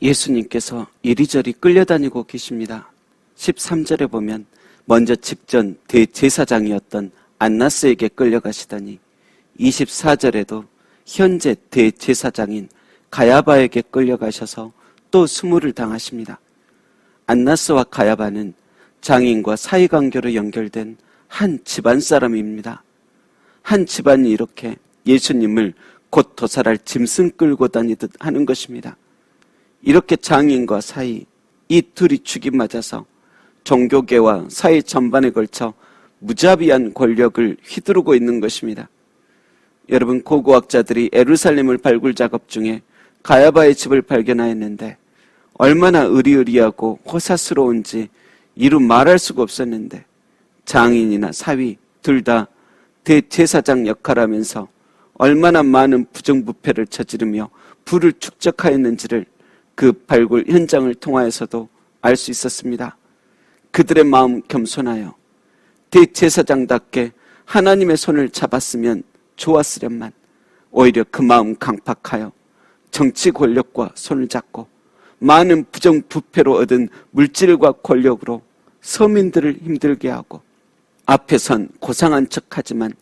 예수님께서 이리저리 끌려다니고 계십니다. 13절에 보면 먼저 직전 대제사장이었던 안나스에게 끌려가시더니 24절에도 현재 대제사장인 가야바에게 끌려가셔서 또 수모를 당하십니다. 안나스와 가야바는 장인과 사이관계로 연결된 한 집안 사람입니다. 한 집안이 이렇게 예수님을 곧 도살할 짐승 끌고 다니듯 하는 것입니다. 이렇게 장인과 사이, 이 둘이 죽이 맞아서 종교계와 사회 전반에 걸쳐 무자비한 권력을 휘두르고 있는 것입니다. 여러분, 고고학자들이 예루살렘을 발굴 작업 중에 가야바의 집을 발견하였는데 얼마나 의리의리하고 호사스러운지 이루 말할 수가 없었는데 장인이나 사위 둘 다 대제사장 역할하면서 얼마나 많은 부정부패를 저지르며 부를 축적하였는지를 그 발굴 현장을 통하여서도 알 수 있었습니다. 그들의 마음 겸손하여 대제사장답게 하나님의 손을 잡았으면 좋았으련만 오히려 그 마음 강팍하여 정치 권력과 손을 잡고 많은 부정부패로 얻은 물질과 권력으로 서민들을 힘들게 하고 앞에선 고상한 척하지만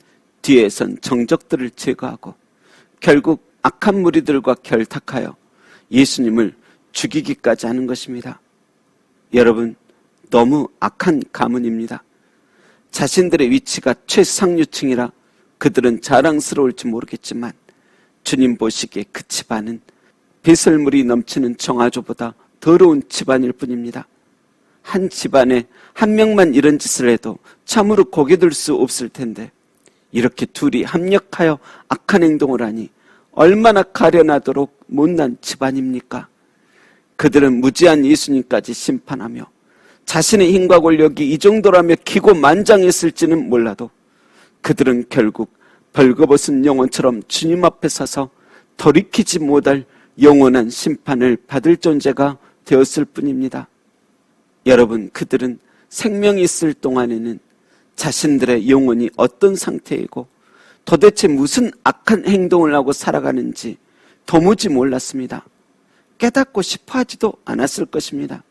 뒤에선 정적들을 제거하고 결국 악한 무리들과 결탁하여 예수님을 죽이기까지 하는 것입니다. 여러분, 너무 악한 가문입니다. 자신들의 위치가 최상류층이라 그들은 자랑스러울지 모르겠지만 주님 보시기에 그 집안은 배설물이 넘치는 정아조보다 더러운 집안일 뿐입니다. 한 집안에 한 명만 이런 짓을 해도 참으로 고개 들 수 없을 텐데 이렇게 둘이 합력하여 악한 행동을 하니 얼마나 가련하도록 못난 집안입니까? 그들은 무지한 예수님까지 심판하며 자신의 힘과 권력이 이 정도라며 기고만장했을지는 몰라도 그들은 결국 벌거벗은 영혼처럼 주님 앞에 서서 돌이키지 못할 영원한 심판을 받을 존재가 되었을 뿐입니다. 여러분, 그들은 생명이 있을 동안에는 자신들의 영혼이 어떤 상태이고 도대체 무슨 악한 행동을 하고 살아가는지 도무지 몰랐습니다. 깨닫고 싶어 하지도 않았을 것입니다.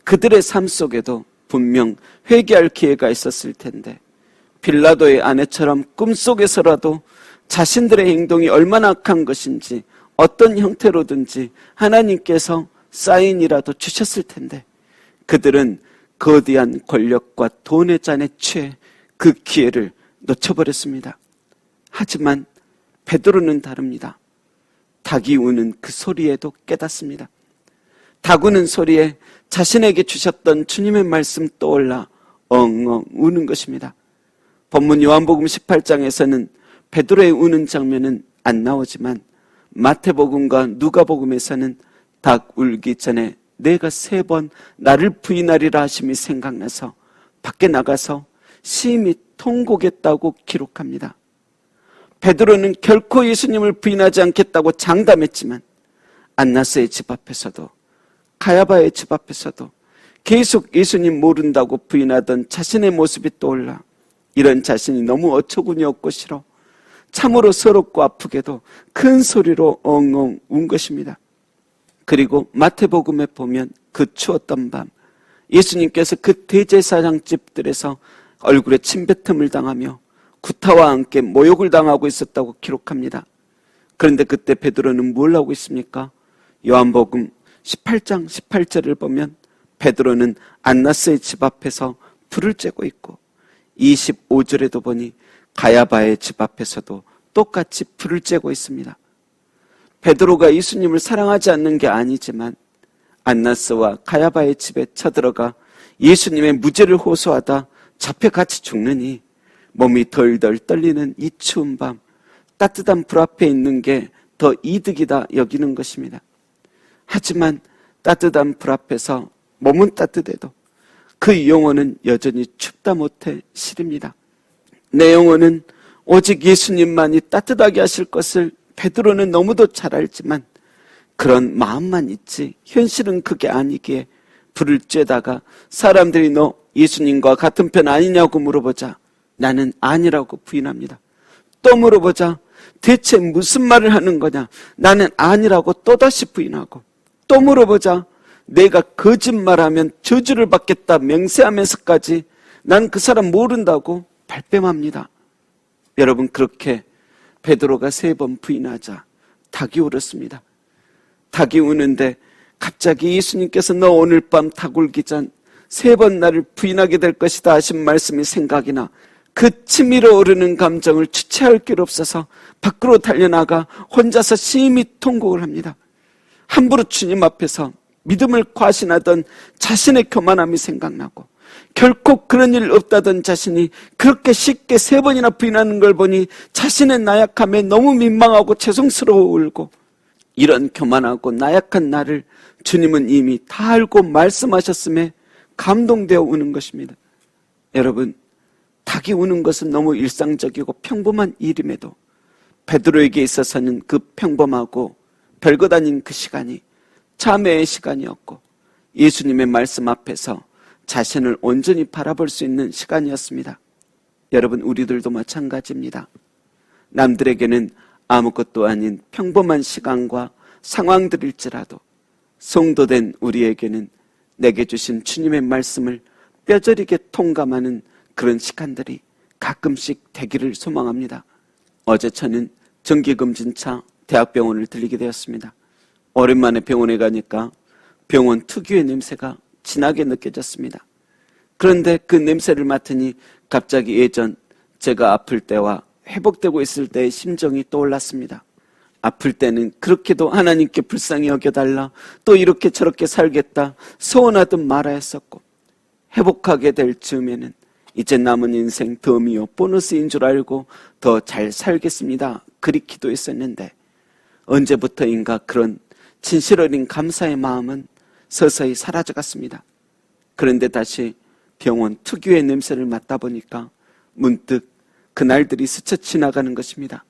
그들의 삶 속에도 분명 회개할 기회가 있었을 텐데 빌라도의 아내처럼 꿈속에서라도 자신들의 행동이 얼마나 악한 것인지 어떤 형태로든지 하나님께서 사인이라도 주셨을 텐데 그들은 거대한 권력과 돈의 잔에 취해 그 기회를 놓쳐버렸습니다. 하지만 베드로는 다릅니다. 닭이 우는 그 소리에도 깨닫습니다. 닭 우는 소리에 자신에게 주셨던 주님의 말씀 떠올라 엉엉 우는 것입니다. 본문 요한복음 18장에서는 베드로의 우는 장면은 안 나오지만 마태복음과 누가복음에서는 닭 울기 전에 내가 3번 나를 부인하리라 하심이 생각나서 밖에 나가서 심히 통곡했다고 기록합니다. 베드로는 결코 예수님을 부인하지 않겠다고 장담했지만 안나스의 집 앞에서도 가야바의 집 앞에서도 계속 예수님 모른다고 부인하던 자신의 모습이 떠올라 이런 자신이 너무 어처구니 없고 싫어 참으로 서럽고 아프게도 큰 소리로 엉엉 운 것입니다. 그리고 마태복음에 보면 그 추웠던 밤 예수님께서 그 대제사장 집들에서 얼굴에 침뱉음을 당하며 구타와 함께 모욕을 당하고 있었다고 기록합니다. 그런데 그때 베드로는 뭘 하고 있습니까? 요한복음 18장 18절을 보면 베드로는 안나스의 집 앞에서 불을 쬐고 있고 25절에도 보니 가야바의 집 앞에서도 똑같이 불을 쬐고 있습니다. 베드로가 예수님을 사랑하지 않는 게 아니지만 안나스와 가야바의 집에 쳐들어가 예수님의 무죄를 호소하다 잡혀 같이 죽느니 몸이 덜덜 떨리는 이 추운 밤 따뜻한 불 앞에 있는 게 더 이득이다 여기는 것입니다. 하지만 따뜻한 불 앞에서 몸은 따뜻해도 그 영혼은 여전히 춥다 못해 싫습니다. 내 영혼은 오직 예수님만이 따뜻하게 하실 것을 베드로는 너무도 잘 알지만 그런 마음만 있지 현실은 그게 아니기에 불을 쬐다가 사람들이 너 예수님과 같은 편 아니냐고 물어보자 나는 아니라고 부인합니다. 또 물어보자 대체 무슨 말을 하는 거냐 나는 아니라고 또다시 부인하고 또 물어보자 내가 거짓말하면 저주를 받겠다 맹세하면서까지 난 그 사람 모른다고 발뺌합니다. 여러분, 그렇게 베드로가 3번 부인하자 닭이 울었습니다. 닭이 우는데 갑자기 예수님께서 너 오늘 밤 닭 울기 전 3번 나를 부인하게 될 것이다 하신 말씀이 생각이 나 그 치밀어 오르는 감정을 주체할 길 없어서 밖으로 달려나가 혼자서 심히 통곡을 합니다. 함부로 주님 앞에서 믿음을 과신하던 자신의 교만함이 생각나고 결코 그런 일 없다던 자신이 그렇게 쉽게 3번이나 부인하는 걸 보니 자신의 나약함에 너무 민망하고 죄송스러워 울고, 이런 교만하고 나약한 나를 주님은 이미 다 알고 말씀하셨음에 감동되어 우는 것입니다. 여러분, 닭이 우는 것은 너무 일상적이고 평범한 일임에도 베드로에게 있어서는 그 평범하고 별것 아닌 그 시간이 참회의 시간이었고 예수님의 말씀 앞에서 자신을 온전히 바라볼 수 있는 시간이었습니다. 여러분, 우리들도 마찬가지입니다. 남들에게는 아무것도 아닌 평범한 시간과 상황들일지라도 성도된 우리에게는 내게 주신 주님의 말씀을 뼈저리게 통감하는 그런 시간들이 가끔씩 되기를 소망합니다. 어제 저는 정기검진차 대학병원을 들리게 되었습니다. 오랜만에 병원에 가니까 병원 특유의 냄새가 진하게 느껴졌습니다. 그런데 그 냄새를 맡으니 갑자기 예전 제가 아플 때와 회복되고 있을 때의 심정이 떠올랐습니다. 아플 때는 그렇게도 하나님께 불쌍히 여겨달라, 또 이렇게 저렇게 살겠다 소원하듯 말하였었고, 회복하게 될 즈음에는 이제 남은 인생 덤이요 보너스인 줄 알고 더 잘 살겠습니다 그리 기도했었는데, 언제부터인가 그런 진실 어린 감사의 마음은 서서히 사라져갔습니다. 그런데 다시 병원 특유의 냄새를 맡다 보니까 문득 그날들이 스쳐 지나가는 것입니다.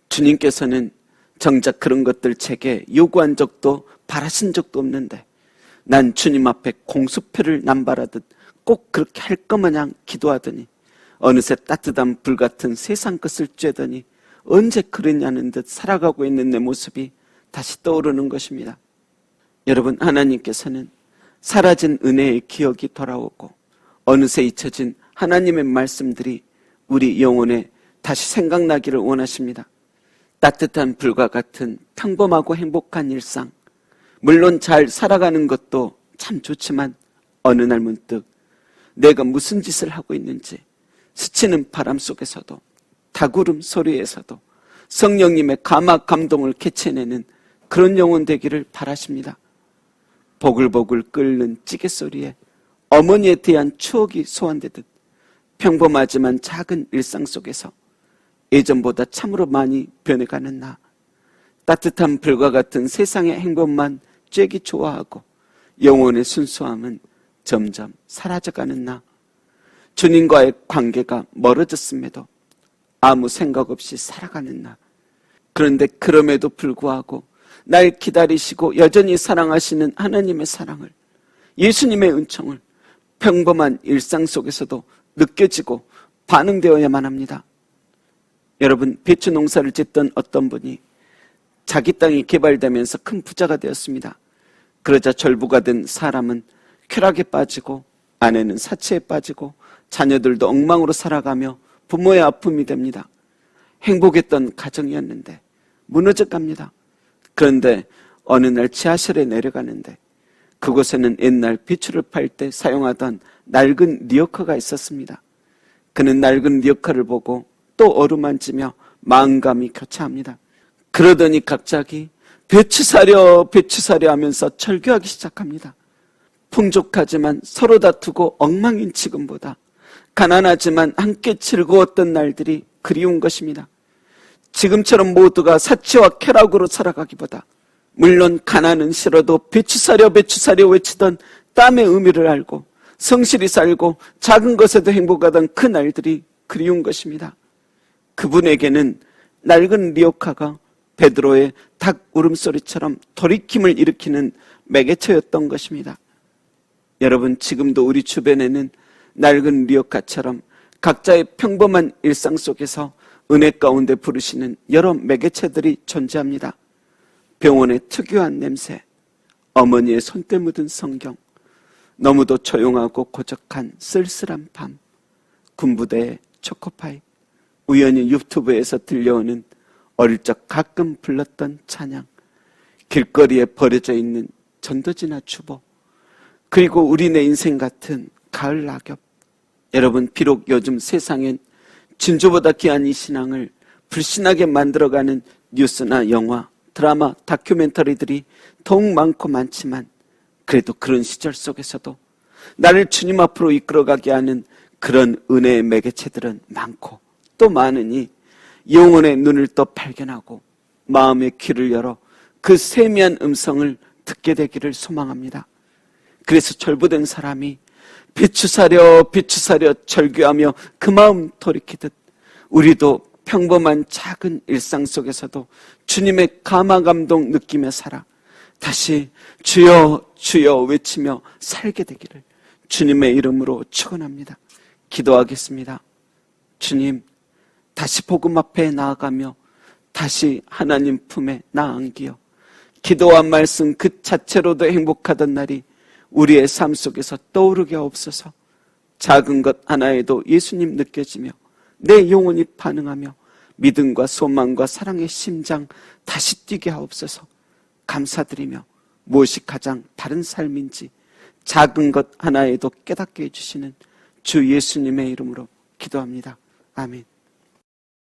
주님께서는 정작 그런 것들 제게 요구한 적도 바라신 적도 없는데 난 주님 앞에 공수표를 남발하듯 꼭 그렇게 할 것마냥 기도하더니 어느새 따뜻한 불같은 세상 것을 쬐더니 언제 그랬냐는 듯 살아가고 있는 내 모습이 다시 떠오르는 것입니다. 여러분, 하나님께서는 사라진 은혜의 기억이 돌아오고 어느새 잊혀진 하나님의 말씀들이 우리 영혼에 다시 생각나기를 원하십니다. 따뜻한 불과 같은 평범하고 행복한 일상, 물론 잘 살아가는 것도 참 좋지만 어느 날 문득 내가 무슨 짓을 하고 있는지 스치는 바람 속에서도 닭울음 소리에서도 성령님의 감화 감동을 캐쳐내는 그런 영혼 되기를 바라십니다. 보글보글 끓는 찌개 소리에 어머니에 대한 추억이 소환되듯 평범하지만 작은 일상 속에서 예전보다 참으로 많이 변해가는 나, 따뜻한 불과 같은 세상의 행복만 쬐기 좋아하고 영혼의 순수함은 점점 사라져가는 나, 주님과의 관계가 멀어졌음에도 아무 생각 없이 살아가는 나, 그런데 그럼에도 불구하고 날 기다리시고 여전히 사랑하시는 하나님의 사랑을, 예수님의 은총을 평범한 일상 속에서도 느껴지고 반응되어야만 합니다. 여러분, 배추 농사를 짓던 어떤 분이 자기 땅이 개발되면서 큰 부자가 되었습니다. 그러자 절부가 된 사람은 쾌락에 빠지고 아내는 사치에 빠지고 자녀들도 엉망으로 살아가며 부모의 아픔이 됩니다. 행복했던 가정이었는데 무너져 갑니다. 그런데 어느 날 지하실에 내려가는데 그곳에는 옛날 배추를 팔 때 사용하던 낡은 리어커가 있었습니다. 그는 낡은 리어커를 보고 또 어루만지며 마음감이 교차합니다. 그러더니 갑자기 배추 사려 하면서 절규하기 시작합니다. 풍족하지만 서로 다투고 엉망인 지금보다 가난하지만 함께 즐거웠던 날들이 그리운 것입니다. 지금처럼 모두가 사치와 쾌락으로 살아가기보다, 물론 가난은 싫어도 배추 사려 외치던 땀의 의미를 알고 성실히 살고 작은 것에도 행복하던 그 날들이 그리운 것입니다. 그분에게는 낡은 리어카가 베드로의 닭 울음소리처럼 돌이킴을 일으키는 매개체였던 것입니다. 여러분, 지금도 우리 주변에는 낡은 리어카처럼 각자의 평범한 일상 속에서 은혜 가운데 부르시는 여러 매개체들이 존재합니다. 병원의 특유한 냄새, 어머니의 손때 묻은 성경, 너무도 조용하고 고적한 쓸쓸한 밤, 군부대의 초코파이, 우연히 유튜브에서 들려오는 어릴 적 가끔 불렀던 찬양, 길거리에 버려져 있는 전도지나 주보, 그리고 우리네 인생 같은 가을 낙엽. 여러분, 비록 요즘 세상엔 진주보다 귀한 이 신앙을 불신하게 만들어가는 뉴스나 영화, 드라마, 다큐멘터리들이 더욱 많고 많지만, 그래도 그런 시절 속에서도 나를 주님 앞으로 이끌어가게 하는 그런 은혜의 매개체들은 많고 또 많으니 영혼의 눈을 또 발견하고 마음의 귀를 열어 그 세미한 음성을 듣게 되기를 소망합니다. 그래서 절부된 사람이 비추사려 절규하며 그 마음 돌이키듯 우리도 평범한 작은 일상 속에서도 주님의 감화감동 느끼며 살아 다시 주여 주여 외치며 살게 되기를 주님의 이름으로 축원합니다. 기도하겠습니다. 주님, 다시 복음 앞에 나아가며 다시 하나님 품에 나안기어 기도와 말씀 그 자체로도 행복하던 날이 우리의 삶 속에서 떠오르게 하옵소서. 작은 것 하나에도 예수님 느껴지며 내 영혼이 반응하며 믿음과 소망과 사랑의 심장 다시 뛰게 하옵소서. 감사드리며 무엇이 가장 바른 삶인지 작은 것 하나에도 깨닫게 해주시는 주 예수님의 이름으로 기도합니다. 아멘.